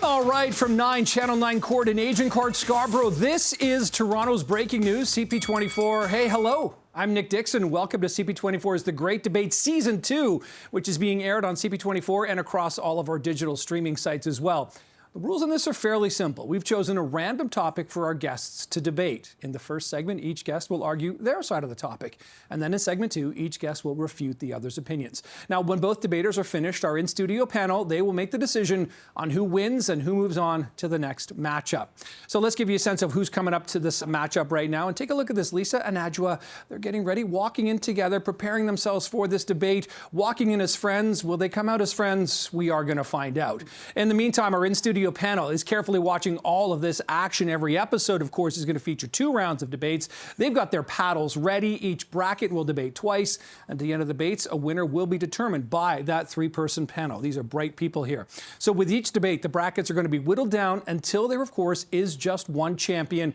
All right, from 9, Channel 9 Court in Agincourt, Scarborough, this is Toronto's breaking news, CP24. Hey, hello. I'm Nick Dixon. Welcome to CP24's The Great Debate Season 2, which is being aired on CP24 and across all of our digital streaming sites as well. The rules on this are fairly simple. We've chosen a random topic for our guests to debate. In the first segment, each guest will argue their side of the topic. And then in segment 2, each guest will refute the other's opinions. Now, when both debaters are finished, our in-studio panel, they will make the decision on who wins and who moves on to the next matchup. So let's give you a sense of who's coming up to this matchup right now. And take a look at this. Lisa and Adwoa, they're getting ready, walking in together, preparing themselves for this debate, walking in as friends. Will they come out as friends? We are going to find out. In the meantime, our in-studio panel is carefully watching all of this action. Every episode, of course, is going to feature 2 rounds of debates. They've got their paddles ready. Each bracket will debate twice. And at the end of the debates, a winner will be determined by that 3-person panel. These are bright people here. So with each debate, the brackets are going to be whittled down until there, of course, is just one champion.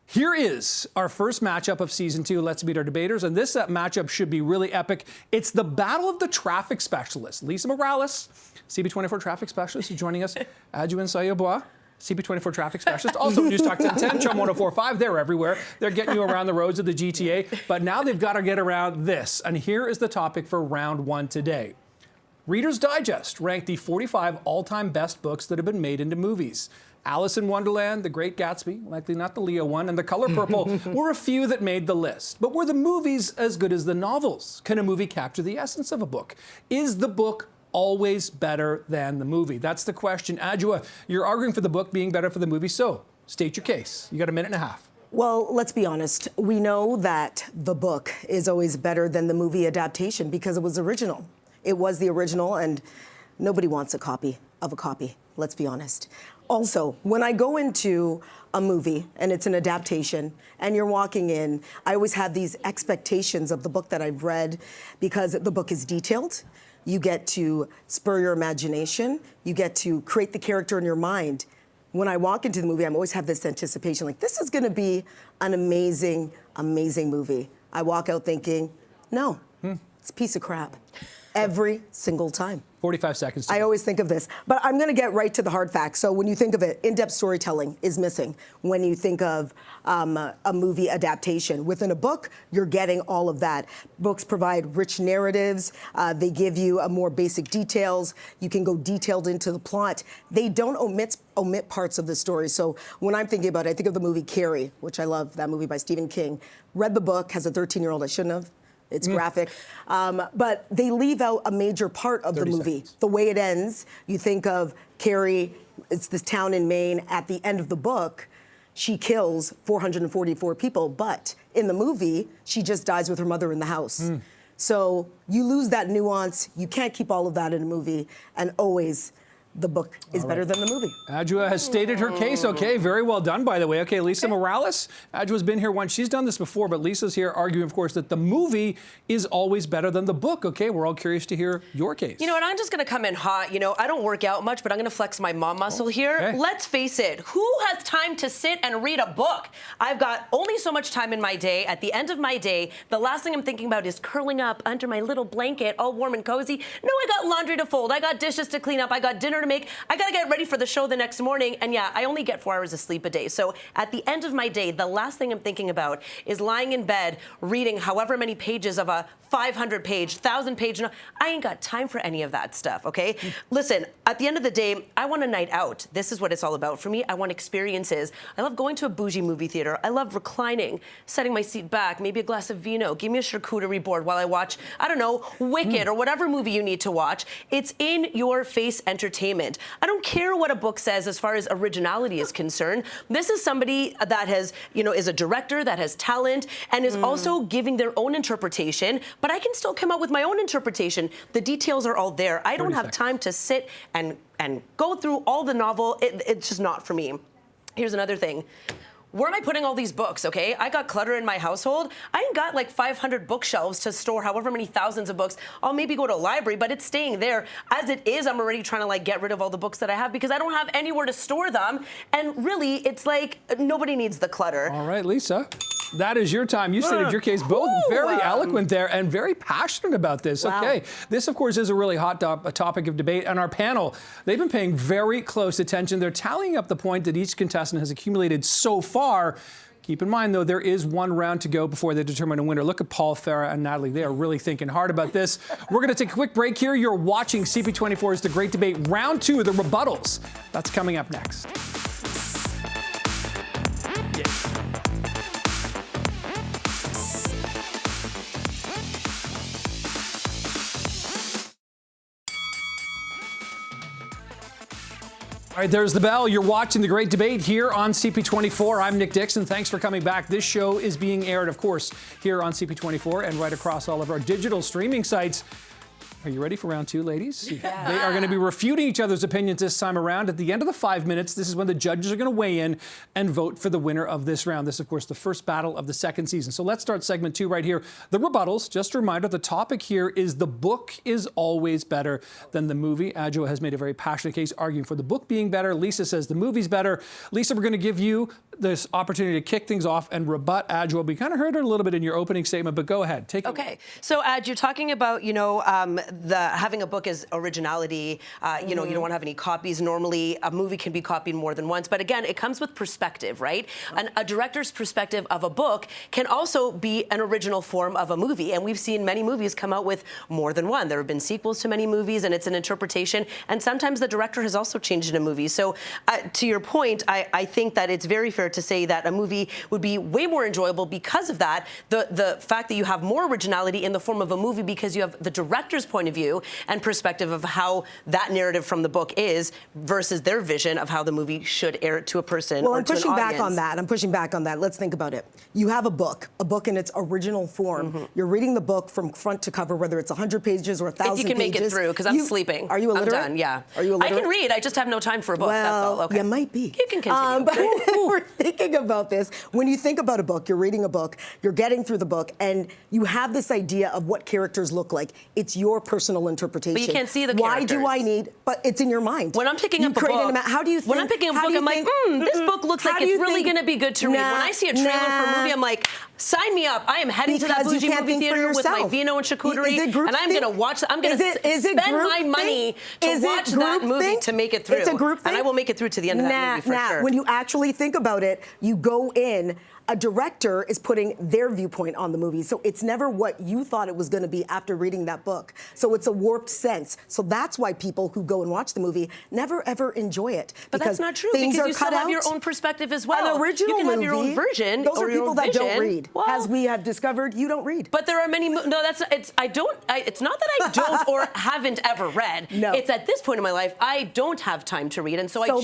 Here is our first matchup of Season 2. Let's meet our debaters. And this matchup should be really epic. It's the battle of the traffic specialists. Lisa Morales, CP24 traffic specialist, is joining us. Adwoa Nsiah-Yeboah, CP24 traffic specialist. Also, News Talk 1010, Chum 104.5. They're everywhere. They're getting you around the roads of the GTA. But now they've got to get around this. And here is the topic for round 1 today. Reader's Digest ranked the 45 all-time best books that have been made into movies. Alice in Wonderland, The Great Gatsby, likely not the Leo one, and The Color Purple were a few that made the list. But were the movies as good as the novels? Can a movie capture the essence of a book? Is the book always better than the movie? That's the question. Adwoa, you're arguing for the book being better for the movie, so state your case. You got a minute and a half. Well, let's be honest. We know that the book is always better than the movie adaptation because it was original. It was the original, and nobody wants a copy of a copy. Let's be honest. Also, when I go into a movie and it's an adaptation and you're walking in, I always have these expectations of the book that I've read because the book is detailed. You get to spur your imagination. You get to create the character in your mind. When I walk into the movie, I always have this anticipation, like, this is going to be an amazing, amazing movie. I walk out thinking, no, it's a piece of crap. Every single time. 45 seconds. I always think of this, but I'm going to get right to the hard facts. So when you think of it, in-depth storytelling is missing. When you think of a movie adaptation, within a book, you're getting all of that. Books provide rich narratives. They give you a more basic details. You can go detailed into the plot. They don't omit parts of the story. So when I'm thinking about it, I think of the movie Carrie, which I love, that movie by Stephen King. Read the book, has a 13-year-old, I shouldn't have. It's graphic. But they leave out a major part of the movie. Seconds. The way it ends, you think of Carrie, it's this town in Maine. At the end of the book, she kills 444 people. But in the movie, she just dies with her mother in the house. So you lose that nuance. You can't keep all of that in a movie. And always, the book is better than the movie. Adwoa has stated her case. Okay, very well done, by the way. Okay, Lisa Morales. Adwoa's been here once. She's done this before, but Lisa's here arguing, of course, that the movie is always better than the book. Okay, we're all curious to hear your case. You know what, I'm just going to come in hot. You know, I don't work out much, but I'm going to flex my mom muscle here. Okay. Let's face it, who has time to sit and read a book? I've got only so much time in my day. At the end of my day, the last thing I'm thinking about is curling up under my little blanket, all warm and cozy. No, I got laundry to fold. I got dishes to clean up. I got dinner to make. I got to get ready for the show the next morning. And yeah, I only get 4 hours of sleep a day. So at the end of my day, the last thing I'm thinking about is lying in bed, reading however many pages of a 500-page, 1,000-page. I ain't got time for any of that stuff, okay? Listen, at the end of the day, I want a night out. This is what it's all about for me. I want experiences. I love going to a bougie movie theater. I love reclining, setting my seat back, maybe a glass of vino. Give me a charcuterie board while I watch, I don't know, Wicked or whatever movie you need to watch. It's in your face entertainment. I don't care what a book says as far as originality is concerned. This is somebody that has, you know, is a director that has talent and is also giving their own interpretation, but I can still come up with my own interpretation. The details are all there. I don't have time to sit and go through all the novel. It's just not for me. Here's another thing. where am I putting all these books, okay? I got clutter in my household. I ain't got like 500 bookshelves to store however many thousands of books. I'll maybe go to a library, but it's staying there. As it is, I'm already trying to like get rid of all the books that I have because I don't have anywhere to store them. And really, it's like nobody needs the clutter. All right, Lisa. That is your time. You stated your case. Both very eloquent there and very passionate about this. Wow. Okay. This, of course, is a really hot topic of debate. And our panel, they've been paying very close attention. They're tallying up the point that each contestant has accumulated so far. Keep in mind, though, there is one round to go before they determine a winner. Look at Paul, Farah, and Natalie. They are really thinking hard about this. We're going to take a quick break here. You're watching CP24's The Great Debate, Round 2, the rebuttals. That's coming up next. All right, there's the bell. You're watching The Great Debate here on CP24. I'm Nick Dixon. Thanks for coming back. This show is being aired, of course, here on CP24 and right across all of our digital streaming sites. Are you ready for round 2, ladies? Yeah. They are going to be refuting each other's opinions this time around. At the end of the 5 minutes, this is when the judges are going to weigh in and vote for the winner of this round. This, of course, the first battle of the second season. So let's start segment 2 right here. The rebuttals. Just a reminder, the topic here is the book is always better than the movie. Adwoa has made a very passionate case arguing for the book being better. Lisa says the movie's better. Lisa, we're going to give you this opportunity to kick things off and rebut Adwoa. We kind of heard it a little bit in your opening statement, but go ahead. Take it. Okay. So, Ad, you're talking about, the having a book as originality. You know, you don't want to have any copies. Normally, a movie can be copied more than once. But again, it comes with perspective, right? And a director's perspective of a book can also be an original form of a movie. And we've seen many movies come out with more than one. There have been sequels to many movies, and it's an interpretation. And sometimes the director has also changed in a movie. So, to your point, I think that it's very fair to say that a movie would be way more enjoyable because of that. The fact that you have more originality in the form of a movie because you have the director's point of view and perspective of how that narrative from the book is versus their vision of how the movie should air it to a person. Well, or I'm to pushing an back audience. on that. I'm pushing back on that. Let's think about it. You have a book in its original form. You're reading the book from front to cover, whether it's 100 pages or 1,000 pages. If you can make it through, because I'm sleeping. Are you illiterate? I'm done, yeah. Are you illiterate? I can read. I just have no time for a book, Well, that's all. Okay. You might be. You can continue. But we're thinking about this. When you think about a book, you're reading a book, you're getting through the book, and you have this idea of what characters look like. It's your personal interpretation. But you can't see the Why characters. do I need? But it's in your mind. When I'm picking up a book, how do you think? When I'm picking up a book, I'm like, this book looks like it's really going to be good to read. When I see a trailer for a movie, I'm like, sign me up. I am heading to that bougie movie theater with my vino and charcuterie, and I'm going to watch. I'm going to spend my money to watch that movie to make it through. It's a group thing, and I will make it through to the end of that movie for sure. When you actually think about it, you go in. A director is putting their viewpoint on the movie. So it's never what you thought it was going to be after reading that book. So it's a warped sense. So that's why people who go and watch the movie never, ever enjoy it. But that's not true, things because are you still cut have out. your own perspective as well. An original you can have your own version. Those or are your people own that vision. don't read. Well, as we have discovered, you don't read. But there are many. No, that's it's. I don't. It's not that I don't or haven't ever read. No. It's at this point in my life I don't have time to read, and so I choose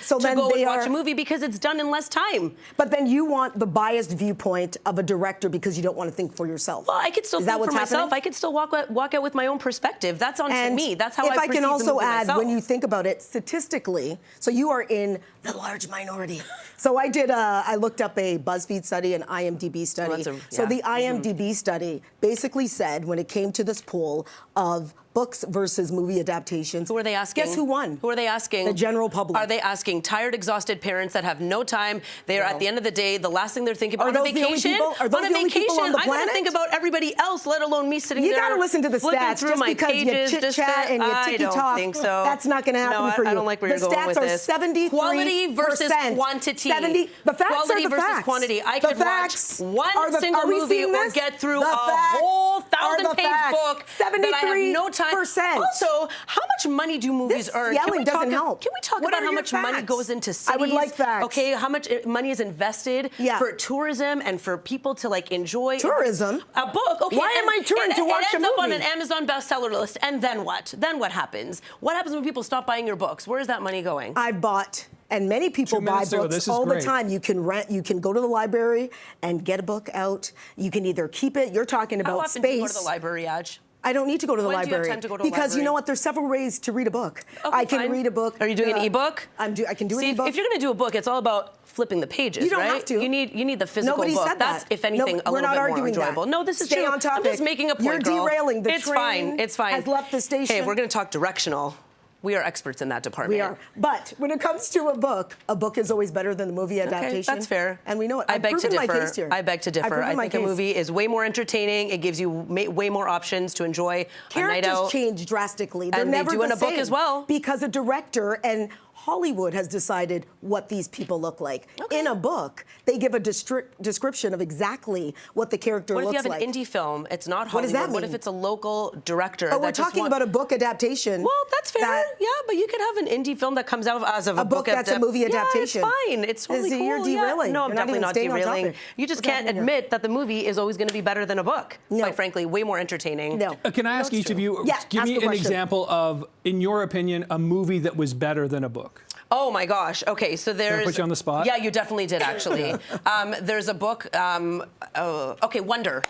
to go and watch a movie because it's done in less time. But then you want the biased viewpoint of a director because you don't want to think for yourself. Well, I could still think for myself. Happening? I could still walk out with my own perspective. That's on to me. That's how I perceive can also the movie add, myself. when you think about it statistically, so you are in the large minority. So I looked up a BuzzFeed study, an IMDb study. So the IMDb study basically said, when it came to this poll of books versus movie adaptations. Who are they asking? Guess who won? Who are they asking? The general public. Are they asking tired, exhausted parents that have no time? They are at the end of the day, the last thing they're thinking about. Are those on a vacation, are those on a the only people vacation, on the I gotta planet? think about everybody else, let alone me sitting there. You gotta listen to the flipping stats through just my because pages, you chit-chat and you ticky-talk. I don't think so. That's not gonna happen for you. I don't like where you're going with this. The stats are 73%. Quality versus quantity. The facts Quality are the versus facts. quantity. I could watch one single movie or get through a whole 1,000-page book that I have no time. Also, how much money do movies earn? Yelling doesn't help. Can we talk about how much money goes into cities? I would like facts. Okay, how much money is invested for tourism and for people to like enjoy tourism? A book. Okay, why am I touring to watch a movie? It ends up on an Amazon bestseller list, and then what? Then what happens? What happens when people stop buying your books? Where is that money going? I've bought. And many people buy books all the time. You can rent. You can go to the library and get a book out. You can either keep it. You're talking about How often space. do you go to the library, Aj? I don't need to go to the When do you have library. time to go to a because you library? know what? There's several ways to read a book. Okay, I can fine. read a book. Are you doing an ebook? I can do an See, ebook. if you're going to do a book, it's all about flipping the pages, You don't right? have to. You need the physical Nobody book. said That's, that. if anything, a we're little not bit more arguing enjoyable. that. No, this is Stay true. on topic. I'm just making a point, You're girl. derailing. The it's train fine. It's fine. has left the station. Hey, we're going to talk directional. We are experts in that department. We are. But when it comes to a book is always better than the movie adaptation. Okay, that's fair. And we know it. I beg to differ. My case here. I beg to differ. I think a movie is way more entertaining. It gives you way more options to enjoy a night out. Characters change drastically. They're And never they do in the a book same as well. Because a director and Hollywood has decided what these people look like. Okay. In a book, they give a description of exactly what the character What if looks you have like. an indie film? It's not Hollywood. What does that What mean? if it's a local director? But we're that just talking about a book adaptation. Well, that's fair. Yeah, but you could have an indie film that comes out as of a book that's a movie adaptation. Yeah, it's fine. It's totally cool. You're derailing. No, I'm You're not definitely even not staying on derailing. topic. You just What's can't happening here? admit that the movie is always going to be better than a book. No. Quite frankly, way more entertaining. No. Can I ask That's each of true. you, Yeah, give ask me the an question. example of, in your opinion, a movie that was better than a book? Oh my gosh. Okay, so there's. put you on the spot? Yeah, you definitely did actually. There's a book. Okay, Wonder.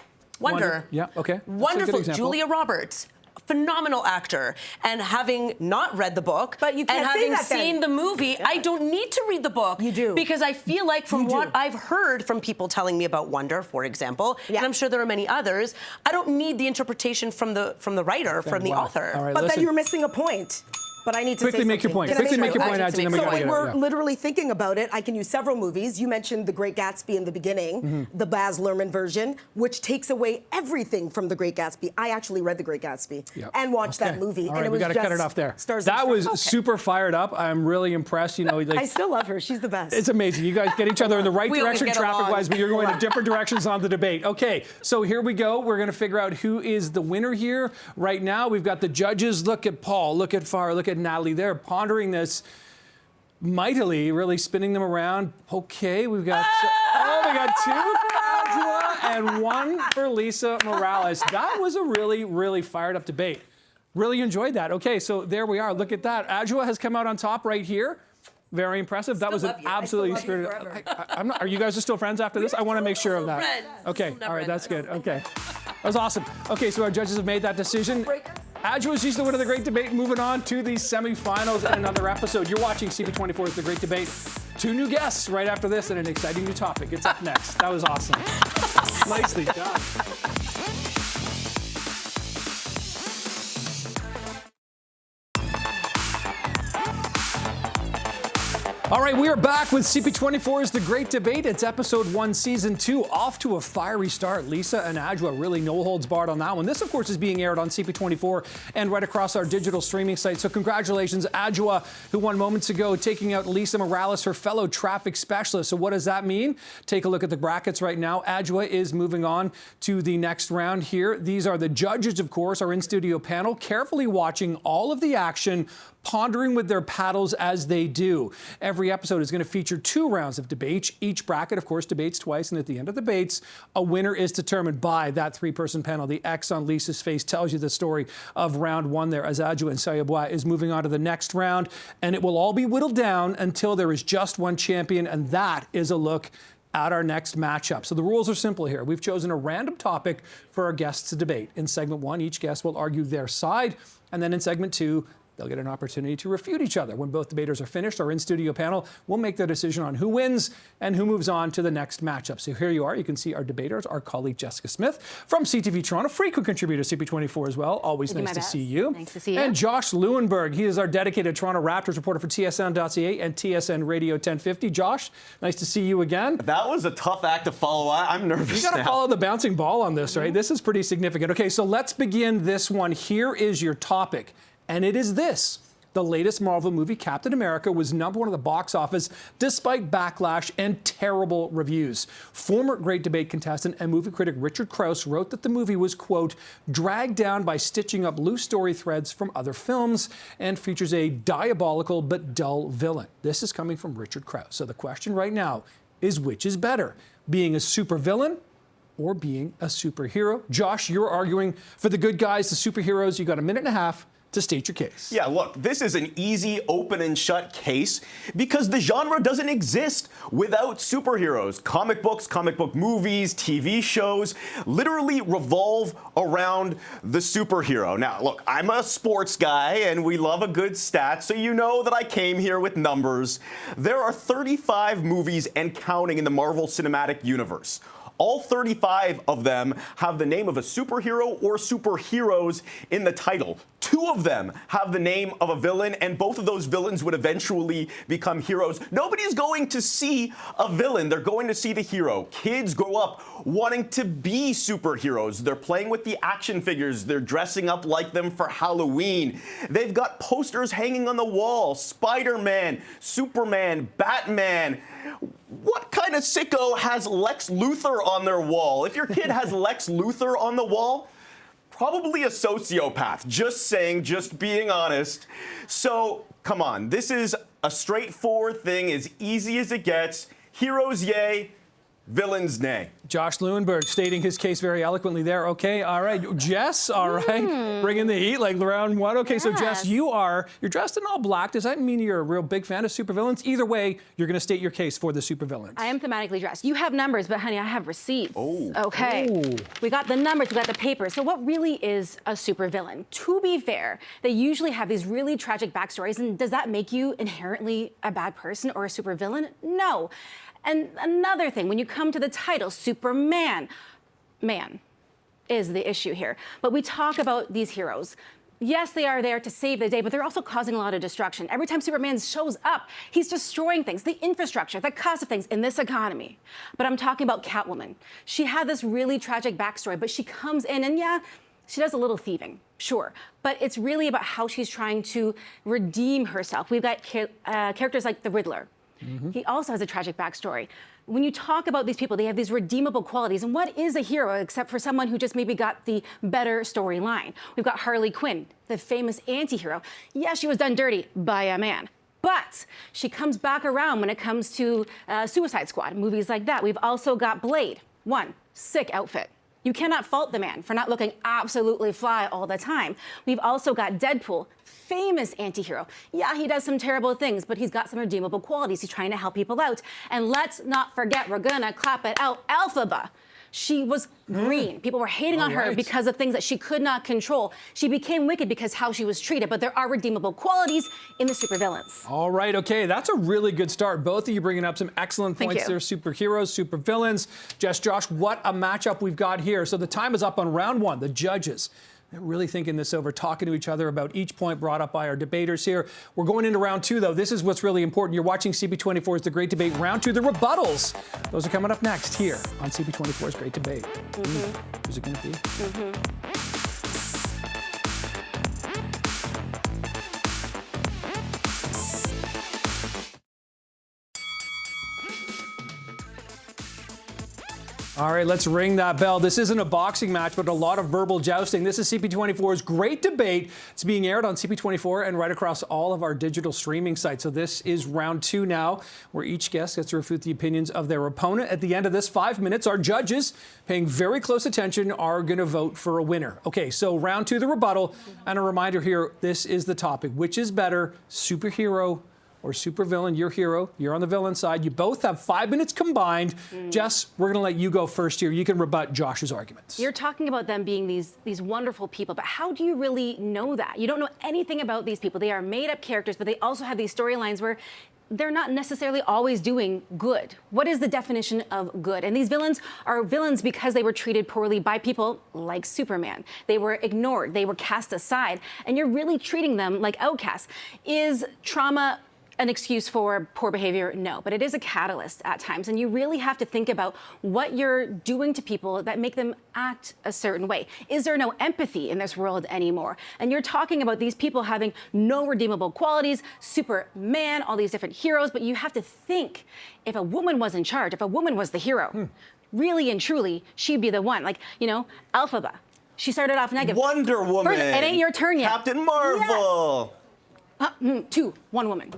Yeah, okay. That's a good Wonderful. example. Julia Roberts. Phenomenal actor. And having not read the book But you can't and say having that then. seen the movie, I don't need to read the book. You do. Because I feel like from You do. what I've heard from people telling me about Wonder, for example, Yeah. and I'm sure there are many others, I don't need the interpretation from the writer, from the Wow. author. All right, But listen. then you're missing a point. But I need to Quickly say make your something. point. Can I Quickly make make your my point, I Adwoa, need and then to we make gotta So get we're out, yeah. literally thinking about it. I can use several movies. You mentioned The Great Gatsby in the beginning, the Baz Luhrmann version, which takes away everything from The Great Gatsby. I actually read The Great Gatsby Yep. and watched Okay. that movie. All and right, it we was got to just cut it off there. stars and That stars. was super fired up. I'm really impressed. You know, like, I still love her. She's the best. it's amazing. You guys get each other in the right We always direction get along. traffic-wise, but you're going in different directions on the debate. Okay, so here we go. We're going to figure out who is the winner here. Right now, we've got the judges. Look at Paul, look at Farah, look at Natalie. They're pondering this mightily, really spinning them around. Okay, we've got... we got 2 for Adwoa and 1 for Lisa Morales. That was a really, really fired up debate. Really enjoyed that. Okay, so there we are. Look at that. Adwoa has come out on top right here. Very impressive. That was an love you. absolutely I still love you spirited. forever. I'm not, are you guys still friends after this? I want to make sure of that. friends. Okay, This will never all right, end. that's good. Okay, that was awesome. Okay, so our judges have made that decision. Adwoa, she's the winner of the Great Debate. Moving on to the semifinals in another episode. You're watching CP24's The Great Debate. 2 new guests right after this and an exciting new topic. It's up next. That was awesome. Nicely done. All right, we are back with CP24's The Great Debate. It's episode 1, season 2, off to a fiery start. Lisa and Adwoa really no holds barred on that one. This, of course, is being aired on CP24 and right across our digital streaming site. So congratulations, Adwoa, who won moments ago, taking out Lisa Morales, her fellow traffic specialist. So what does that mean? Take a look at the brackets right now. Adwoa is moving on to the next round here. These are the judges, of course, our in-studio panel, carefully watching all of the action, pondering with their paddles as they do. Every episode is going to feature 2 rounds of debate. Each bracket, of course, debates twice, and at the end of the debates, a winner is determined by that 3-person panel. The X on Lisa's face tells you the story of round 1 there, as Adwoa and Nsiah-Yeboah is moving on to the next round, and it will all be whittled down until there is just one champion, and that is a look at our next matchup. So the rules are simple here. We've chosen a random topic for our guests to debate. In segment 1, each guest will argue their side, and then in segment 2, they'll get an opportunity to refute each other. When both debaters are finished, our in-studio panel will make their decision on who wins and who moves on to the next matchup. So here you are. You can see our debaters, our colleague Jessica Smith from CTV Toronto, frequent contributor to CP24 as well. Always nice to see you. Nice to see you. And Josh Lewenberg. He is our dedicated Toronto Raptors reporter for TSN.ca and TSN Radio 1050. Josh, nice to see you again. That was a tough act to follow. I'm nervous You got to now. follow the bouncing ball on this, right? This is pretty significant. Okay, so let's begin this one. Here is your topic, and it is this. The latest Marvel movie, Captain America, was #1 at the box office despite backlash and terrible reviews. Former Great Debate contestant and movie critic Richard Krause wrote that the movie was, quote, dragged down by stitching up loose story threads from other films and features a diabolical but dull villain. This is coming from Richard Krause. So the question right now is, which is better, being a supervillain or being a superhero? Josh, you're arguing for the good guys, the superheroes. You got a minute and a half to state your case. Yeah, look, this is an easy open and shut case because the genre doesn't exist without superheroes. Comic books, comic book movies, TV shows literally revolve around the superhero. Now, look, I'm a sports guy and we love a good stat, so you know that I came here with numbers. There are 35 movies and counting in the Marvel Cinematic Universe. All 35 of them have the name of a superhero or superheroes in the title. 2 of them have the name of a villain, and both of those villains would eventually become heroes. Nobody's going to see a villain. They're going to see the hero. Kids grow up wanting to be superheroes. They're playing with the action figures. They're dressing up like them for Halloween. They've got posters hanging on the wall. Spider-Man, Superman, Batman. What kind of sicko has Lex Luthor on their wall? If your kid has Lex Luthor on the wall, probably a sociopath. Just saying, just being honest. So, come on, this is a straightforward thing, as easy as it gets. Heroes, yay. Villains, nay. Josh Lewenberg stating his case very eloquently there. Okay, all right. Jess, all right. Bringing the heat like round 1. Okay, so Jess, you're dressed in all black. Does that mean you're a real big fan of supervillains? Either way, you're going to state your case for the supervillains. I am thematically dressed. You have numbers, but honey, I have receipts. Oh. Okay. Oh. We got the numbers, we got the paper. So what really is a supervillain? To be fair, they usually have these really tragic backstories, and does that make you inherently a bad person or a supervillain? No. And another thing, when you come to the title, Superman, man is the issue here. But we talk about these heroes. Yes, they are there to save the day, but they're also causing a lot of destruction. Every time Superman shows up, he's destroying things, the infrastructure, the cost of things in this economy. But I'm talking about Catwoman. She had this really tragic backstory, but she comes in and yeah, she does a little thieving, sure. But it's really about how she's trying to redeem herself. We've got characters like the Riddler. He also has a tragic backstory. When you talk about these people, they have these redeemable qualities. And what is a hero except for someone who just maybe got the better storyline? We've got Harley Quinn, the famous anti-hero. Yeah, she was done dirty by a man. But she comes back around when it comes to Suicide Squad, movies like that. We've also got Blade. One, sick outfit. You cannot fault the man for not looking absolutely fly all the time. We've also got Deadpool, famous anti-hero. Yeah, he does some terrible things, but he's got some redeemable qualities. He's trying to help people out. And let's not forget, we're gonna clap it out, Elphaba. She was green. People were hating on her because of things that she could not control. She became wicked because how she was treated, but there are redeemable qualities in the supervillains. All right, okay, that's a really good start. Both of you bringing up some excellent points there. Superheroes, supervillains. Jess, Josh, what a matchup we've got here. So the time is up on round 1. The judges, they're really thinking this over, talking to each other about each point brought up by our debaters here. We're going into round 2, though. This is what's really important. You're watching CP24's The Great Debate. Round 2, the rebuttals. Those are coming up next here on CP24's Great Debate. Who's it going to be? All right, let's ring that bell. This isn't a boxing match, but a lot of verbal jousting. This is CP24's Great Debate. It's being aired on CP24 and right across all of our digital streaming sites. So this is round 2 now, where each guest gets to refute the opinions of their opponent. At the end of this 5 minutes, our judges, paying very close attention, are going to vote for a winner. Okay, so round 2, the rebuttal. And a reminder here, this is the topic. Which is better, superhero or supervillain? Your hero, you're on the villain side. You both have 5 minutes combined. Jess, we're going to let you go first here. You can rebut Josh's arguments. You're talking about them being these wonderful people, but how do you really know that? You don't know anything about these people. They are made-up characters, but they also have these storylines where they're not necessarily always doing good. What is the definition of good? And these villains are villains because they were treated poorly by people like Superman. They were ignored. They were cast aside. And you're really treating them like outcasts. Is trauma an excuse for poor behavior? No, but it is a catalyst at times. And you really have to think about what you're doing to people that make them act a certain way. Is there no empathy in this world anymore? And you're talking about these people having no redeemable qualities, Superman, all these different heroes, but you have to think, if a woman was in charge, if a woman was the hero, really and truly, she'd be the one. Like, you know, Elphaba. She started off negative. Wonder Woman. First, it ain't your turn yet. Captain Marvel. Yes. 2, 1 woman.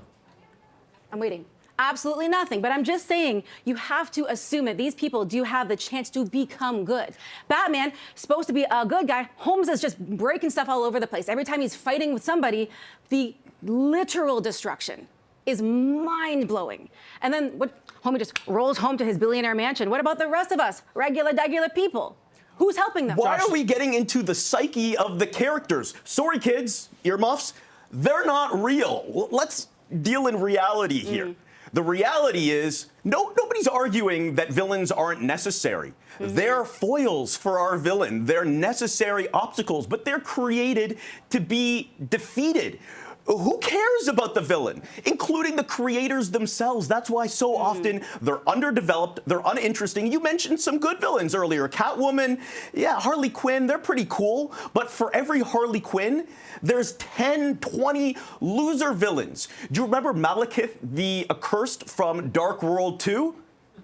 I'm waiting. Absolutely nothing. But I'm just saying, you have to assume that these people do have the chance to become good. Batman, supposed to be a good guy. Holmes is just breaking stuff all over the place. Every time he's fighting with somebody, the literal destruction is mind-blowing. And then what? Homie just rolls home to his billionaire mansion. What about the rest of us, regular people? Who's helping them? Why are we getting into the psyche of the characters? Sorry, kids, earmuffs, they're not real. Let's deal in reality here. The reality is, nobody's arguing that villains aren't necessary. They're foils for our villain. They're necessary obstacles, but they're created to be defeated. Who cares about the villain, including the creators themselves? That's why so often they're underdeveloped, they're uninteresting. You mentioned some good villains earlier. Catwoman, yeah, Harley Quinn, they're pretty cool. But for every Harley Quinn, there's 10, 20 loser villains. Do you remember Malekith the Accursed from Dark World 2?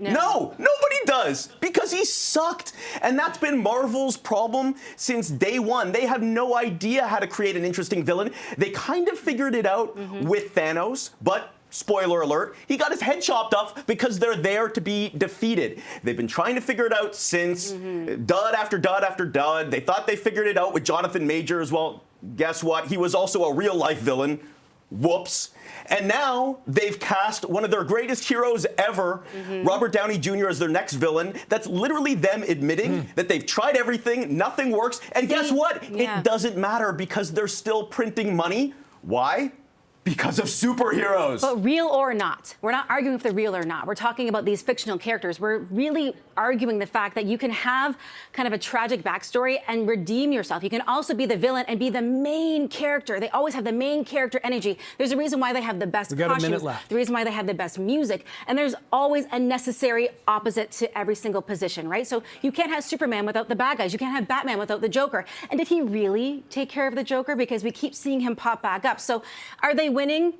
No, nobody does, because he sucked. And that's been Marvel's problem since day one. They have no idea how to create an interesting villain. They kind of figured it out with Thanos, but spoiler alert, he got his head chopped off because they're there to be defeated. They've been trying to figure it out since dud after dud after dud. They thought they figured it out with Jonathan Majors. Well, guess what? He was also a real-life villain. Whoops. And now they've cast one of their greatest heroes ever, Robert Downey Jr. as their next villain. That's literally them admitting that they've tried everything, nothing works. And guess what? It doesn't matter because they're still printing money. Why? Because of superheroes. But real or not, we're not arguing if they're real or not. We're talking about these fictional characters. We're really arguing the fact that you can have kind of a tragic backstory and redeem yourself. You can also be the villain and be the main character. They always have the main character energy. There's a reason why they have the best costumes. We got a minute left. The reason why they have the best music. And there's always a necessary opposite to every single position, right? So you can't have Superman without the bad guys. You can't have Batman without the Joker. And did he really take care of the Joker? Because we keep seeing him pop back up. So are they winning?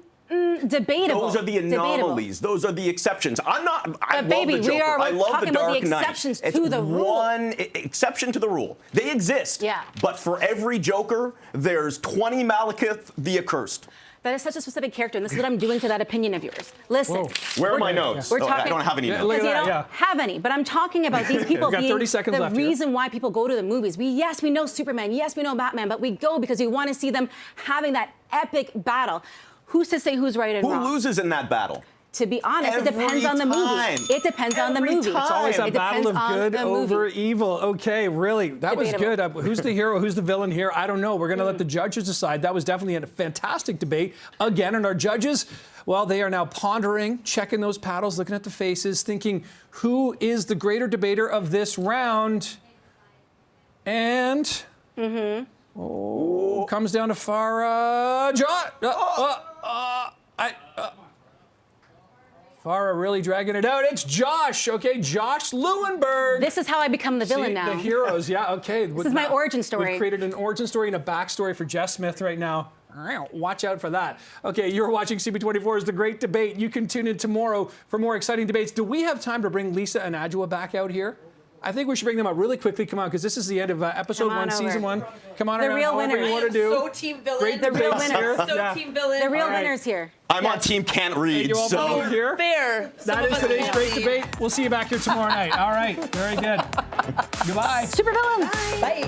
Debatable. Those are the anomalies. Those are the exceptions. I love the Joker. I love the Dark Knight. Exceptions to the rule. One exception to the rule. They exist. Yeah. But for every Joker, there's 20 Malekith the Accursed. That is such a specific character, and this is what I'm doing to that opinion of yours. Listen. Where are my notes? We're talking, I don't have any notes. Look at You that, don't have any, but I'm talking about these people got being 30 seconds the left here. reason why people go to the movies. Yes, we know Superman. Yes, we know Batman, but we go because we want to see them having that epic battle. Who's to say who's right and wrong? Who loses in that battle? To be honest, it depends on the movie. It depends on the movie. It's Always a battle of good over evil. Okay, really, that was good. Who's the hero? Who's the villain here? I don't know. We're going to let the judges decide. That was definitely a fantastic debate. Again, and our judges, well, they are now pondering, checking those paddles, looking at the faces, thinking, who is the greater debater of this round? And comes down to Farah. Farah really dragging it out. It's Josh. Okay, Josh Lewenberg. This is how I become the villain now. The heroes, yeah, okay. This is my origin story. We've created an origin story and a backstory for Jess Smith right now. Watch out for that. Okay, you're watching CP24's The Great Debate. You can tune in tomorrow for more exciting debates. Do we have time to bring Lisa and Adwoa back out here? I think we should bring them out really quickly. Come on, because this is the end of episode 1, season 1. Come on, the real winners. You want to do. So team villain. Great the real debates winners. here. So team villain. The real winners here. I'm on Team Can't Read, You all so. belong here. Fair. That is today's Great Debate. We'll see you back here tomorrow night. All right, very good. Goodbye. Super villains. Bye.